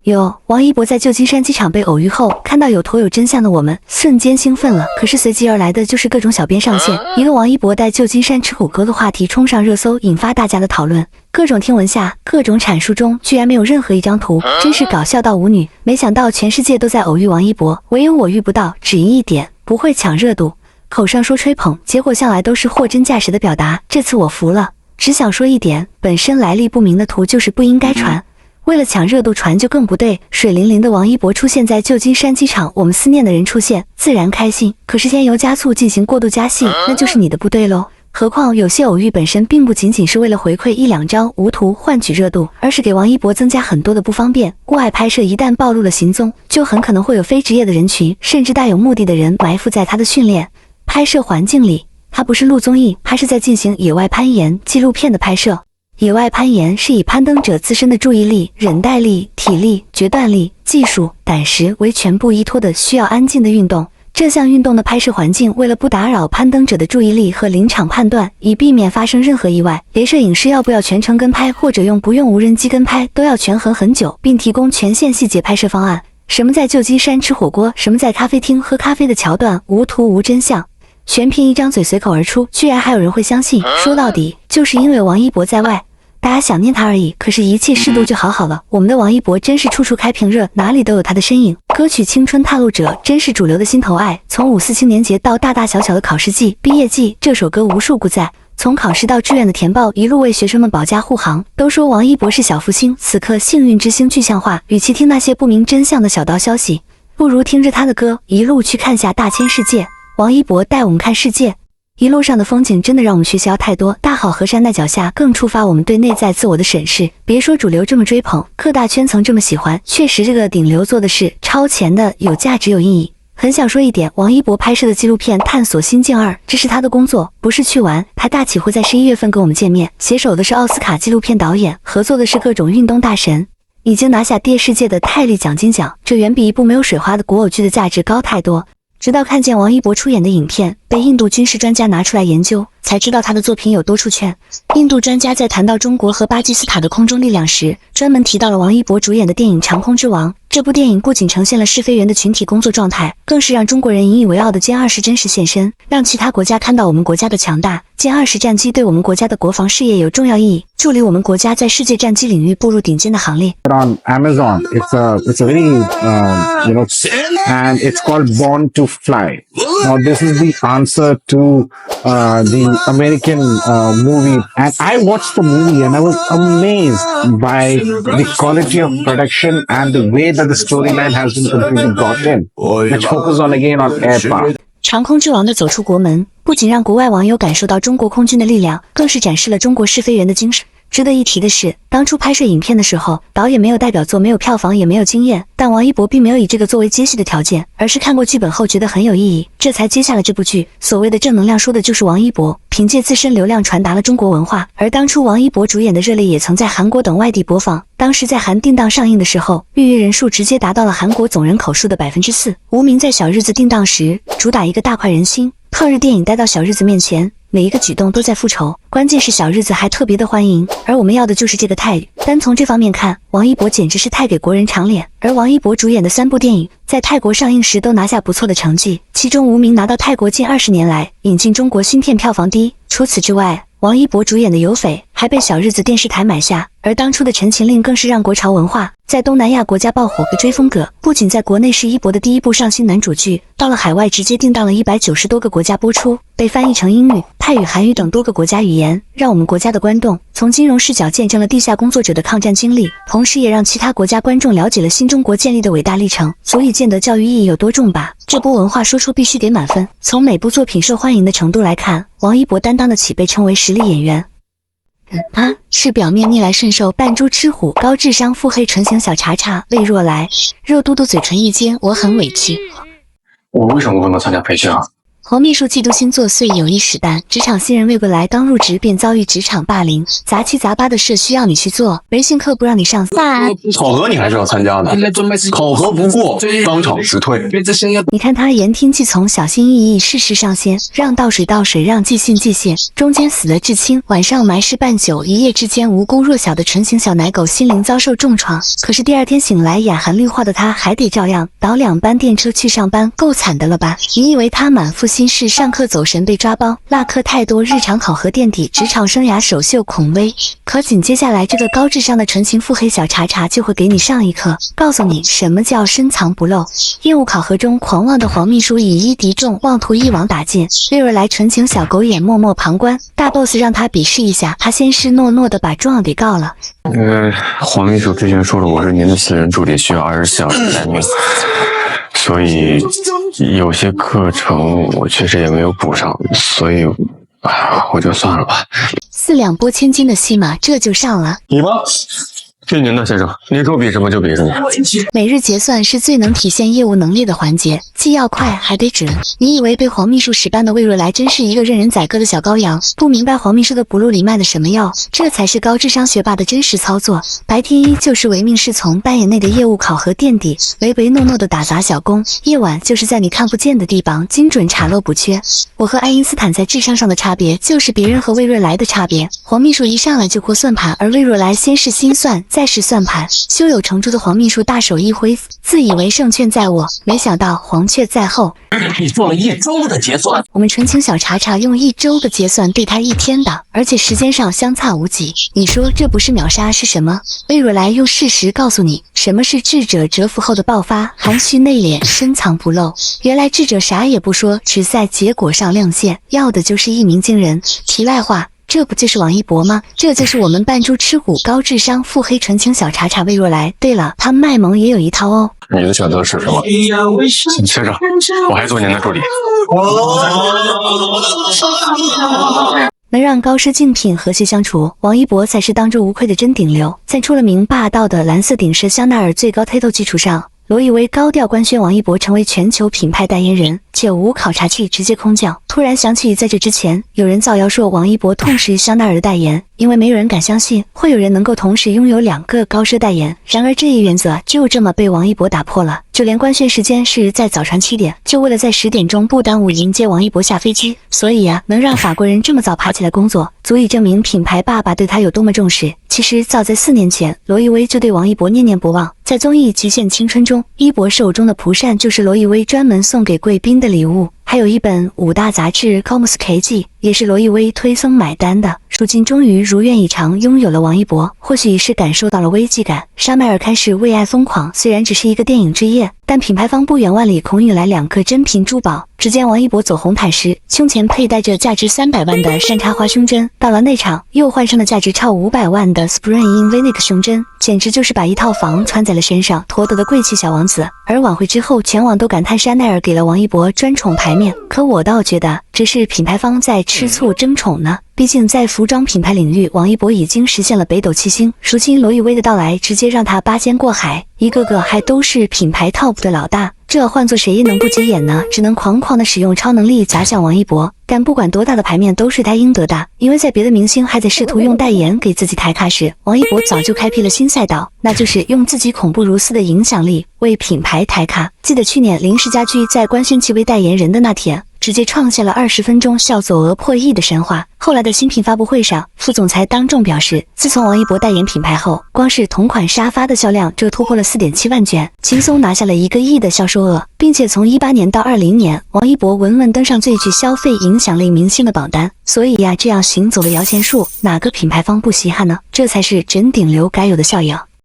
有王一博在旧金山机场被偶遇后，看到有图有真相的我们，瞬间兴奋了。可是随即而来的就是各种小编上线，一个王一博带旧金山吃火锅的话题冲上热搜，引发大家的讨论。各种听闻下，各种阐述中，居然没有任何一张图，真是搞笑到无语。没想到全世界都在偶遇王一博，唯有我遇不到，只因一点不会抢热度。口上说吹捧，结果向来都是货真价实的表达。这次我服了，只想说一点，本身来历不明的图就是不应该传。为了抢热度传就更不对，水灵灵的王一博出现在旧金山机场，我们思念的人出现，自然开心。可是添油加醋进行过度加戏，那就是你的不对喽。何况有些偶遇本身并不仅仅是为了回馈一两张无图换取热度，而是给王一博增加很多的不方便。户外拍摄一旦暴露了行踪，就很可能会有非职业的人群，甚至带有目的的人埋伏在他的训练拍摄环境里。他不是录综艺，他是在进行野外攀岩纪录片的拍摄。野外攀岩是以攀登者自身的注意力、忍耐力、体力、决断力、技术、胆识为全部依托的需要安静的运动。这项运动的拍摄环境为了不打扰攀登者的注意力和临场判断，以避免发生任何意外，连摄影师要不要全程跟拍或者不用无人机跟拍都要权衡很久，并提供全线细节拍摄方案。什么在旧金山吃火锅，什么在咖啡厅喝咖啡的桥段，无图无真相，全凭一张嘴随口而出，居然还有人会相信。说到底就是因为王一博在外，大家想念他而已，可是一切适度就好了。我们的王一博真是处处开瓶热，哪里都有他的身影。歌曲《青春踏路者》真是主流的心头爱，从5·4青年节到大大小小的考试季、毕业季，这首歌无数不在。从考试到志愿的填报，一路为学生们保驾护航。都说王一博是小福星，此刻幸运之星具象化。与其听那些不明真相的小道消息，不如听着他的歌，一路去看下大千世界。王一博带我们看世界。一路上的风景真的让我们学习到太多，大好河山在脚下，更触发我们对内在自我的审视。别说主流这么追捧，各大圈层这么喜欢，确实这个顶流做的是超前的、有价值有意义。很想说一点，王一博拍摄的纪录片《探索心境2》，这是他的工作，不是去玩。他大体会在11月份跟我们见面，携手的是奥斯卡纪录片导演，合作的是各种运动大神，已经拿下第世界的泰利奖金奖，这远比一部没有水花的国偶剧的价值高太多。直到看见王一博出演的影片被印度军事专家拿出来研究，才知道他的作品有多出圈。印度专家在谈到中国和巴基斯坦的空中力量时，专门提到了王一博主演的电影《长空之王》。这部电影不仅呈现了试飞员的群体工作状态，更是让中国人引以为傲的歼20真实现身，让其他国家看到我们国家的强大。歼20战机对我们国家的国防事业有重要意义，助力我们国家在世界战机领域步入顶尖的行列。 On Amazon, it's a very and it's called Born to Fly. Now this is the answer to the American movie, and I watched the movie and I was amazed by the quality of production and the way that the storyline has been completely brought in, which focus on air power. 长空之王的走出国门，不仅让国外网友感受到中国空军的力量，更是展示了中国试飞员的精神。值得一提的是，当初拍摄影片的时候，导演没有代表作，没有票房，也没有经验，但王一博并没有以这个作为接戏的条件，而是看过剧本后觉得很有意义，这才接下了这部剧。所谓的正能量，说的就是王一博凭借自身流量传达了中国文化。而当初王一博主演的《热泪》也曾在韩国等外地播放，当时在韩定档上映的时候，预约人数直接达到了韩国总人口数的4%。无名在小日子定档时，主打一个大快人心，抗日电影带到小日子面前，每一个举动都在复仇，关键是小日子还特别的欢迎，而我们要的就是这个待遇。单从这方面看，王一博简直是太给国人长脸。而王一博主演的3部电影在泰国上映时都拿下不错的成绩，其中无名拿到泰国近20年来引进中国新片票房第一。除此之外，王一博主演的《有匪》还被小日子电视台买下，而当初的《陈情令》更是让国潮文化在东南亚国家爆火的追风格，不仅在国内是一博的第一部上新男主剧，到了海外直接定档了190多个国家播出，被翻译成英语、泰语、韩语等多个国家语言，让我们国家的观众从金融视角见证了地下工作者的抗战经历，同时也让其他国家观众了解了新中国建立的伟大历程，足以见得教育意义有多重吧。这波文化输出必须给满分。从每部作品受欢迎的程度来看，王一博担当得起被称为实力演员。是表面逆来顺受扮猪吃虎，高智商腹黑纯情小茶茶魏若来，肉嘟嘟嘴唇一尖，我很委屈。我为什么不能参加培训啊？黄秘书嫉妒心作祟，有意使绊。职场新人未过来，刚入职便遭遇职场霸凌，杂七杂八的事需要你去做，培训课不让你上。考核你还是要参加的，考核不过当场辞退。你看他言听计从，小心翼翼，事事上先，让倒水倒水，让寄信寄信，中间死了至亲，晚上埋尸半宿，一夜之间无功弱小的纯情小奶狗心灵遭受重创。可是第二天醒来，眼含绿化的他还得照样倒2班电车去上班，够惨的了吧？你以为他满腹心事，上课走神被抓包，落课太多，日常考核垫底，职场生涯首秀恐危。可紧接下来，这个高智商的纯情腹黑小茶茶就会给你上一课，告诉你什么叫深藏不露。业务考核中，狂妄的黄秘书以一敌众，妄图一网打尽。瑞瑞来纯情小狗眼默默旁观，大 boss 让他比试一下，他先是诺诺的把状给告了。黄秘书之前说了，我是您的私人助理，需要24小时待命，所以有些课程我确实也没有补上，所以我就算了吧。4两拨千斤的戏码，这就上了。你吧。听您的，先生，您说比什么就比什么。每日结算是最能体现业务能力的环节，既要快还得准。你以为被黄秘书使绊的魏若来真是一个任人宰割的小羔羊，不明白黄秘书的补录里卖的什么药，这才是高智商学霸的真实操作。白天一就是唯命是从，扮演内的业务考核垫底，唯唯诺诺的打杂小工；夜晚就是在你看不见的地方精准查漏补缺。我和爱因斯坦在智商上的差别，就是别人和魏若来的差别。黄秘书一上来就过算盘，而魏若来先是心算，再是算盘。胸有成竹的黄秘书大手一挥，自以为胜券在握，没想到黄雀在后。你做了1周的结算，我们纯情小茶茶用1周的结算对他1天的，而且时间上相差无几。你说这不是秒杀是什么？魏若来用事实告诉你，什么是智者蛰伏后的爆发，含蓄内敛，深藏不露。原来智者啥也不说，只在结果上亮现，要的就是一鸣惊人。题外话，这不就是王一博吗？这就是我们扮猪吃虎、高智商、腹黑纯情小茶茶魏若来。对了，他卖萌也有一套哦。你的选择是什么？先生，我还做您的助理。能让高奢竞品和谐相处，王一博才是当之无愧的真顶流。在出了名霸道的蓝色顶奢香奈儿最高 title 基础上，罗意威高调官宣王一博成为全球品牌代言人，且无考察期直接空降。突然想起在这之前，有人造谣说王一博痛失香奈儿的代言，因为没有人敢相信会有人能够同时拥有2个高奢代言。然而这一原则就这么被王一博打破了，就连官宣时间是在早传7点，就为了在10点钟不耽误迎接王一博下飞机。所以啊，能让法国人这么早爬起来工作，足以证明品牌爸爸对他有多么重视。其实早在4年前，罗意威就对王一博念念不忘。在综艺《极限青春》中，一博手中的蒲扇就是罗意威专门送给贵宾的礼物。还有一本5大杂志《Comus K 记》也是罗意威推送买单的。如今终于如愿以偿拥有了王一博，或许是感受到了危机感，沙麦尔开始为爱疯狂。虽然只是一个电影之夜，但品牌方不远万里空运来2个真品珠宝。只见王一博走红毯时，胸前佩戴着价值300万的山茶花胸针，到了内场又换上了价值超500万的 Spring in Venice 胸针，简直就是把一套房穿在了身上，妥妥的贵气小王子。而晚会之后，全网都感叹山奈尔给了王一博专宠牌面，可我倒觉得这是品牌方在吃醋争宠呢。毕竟在服装品牌领域，王一博已经实现了北斗七星，如今罗意威的到来直接让他八仙过海，一个个还都是品牌 top 的老大，这换做谁能不急眼呢？只能狂狂的使用超能力砸向王一博。但不管多大的牌面都是他应得的，因为在别的明星还在试图用代言给自己抬咖时，王一博早就开辟了新赛道，那就是用自己恐怖如斯的影响力为品牌抬咖。记得去年林氏家居在官宣其为代言人的那天，直接创下了20分钟销走额破亿的神话。后来的新品发布会上，副总裁当众表示，自从王一博代言品牌后，光是同款沙发的销量就突破了4.7万卷，轻松拿下了1个亿的销售额，并且从18年到20年，王一博稳稳登上最具消费影响力明星的榜单。所以呀，这样行走的摇钱树，哪个品牌方不稀罕呢？这才是真顶流该有的效应。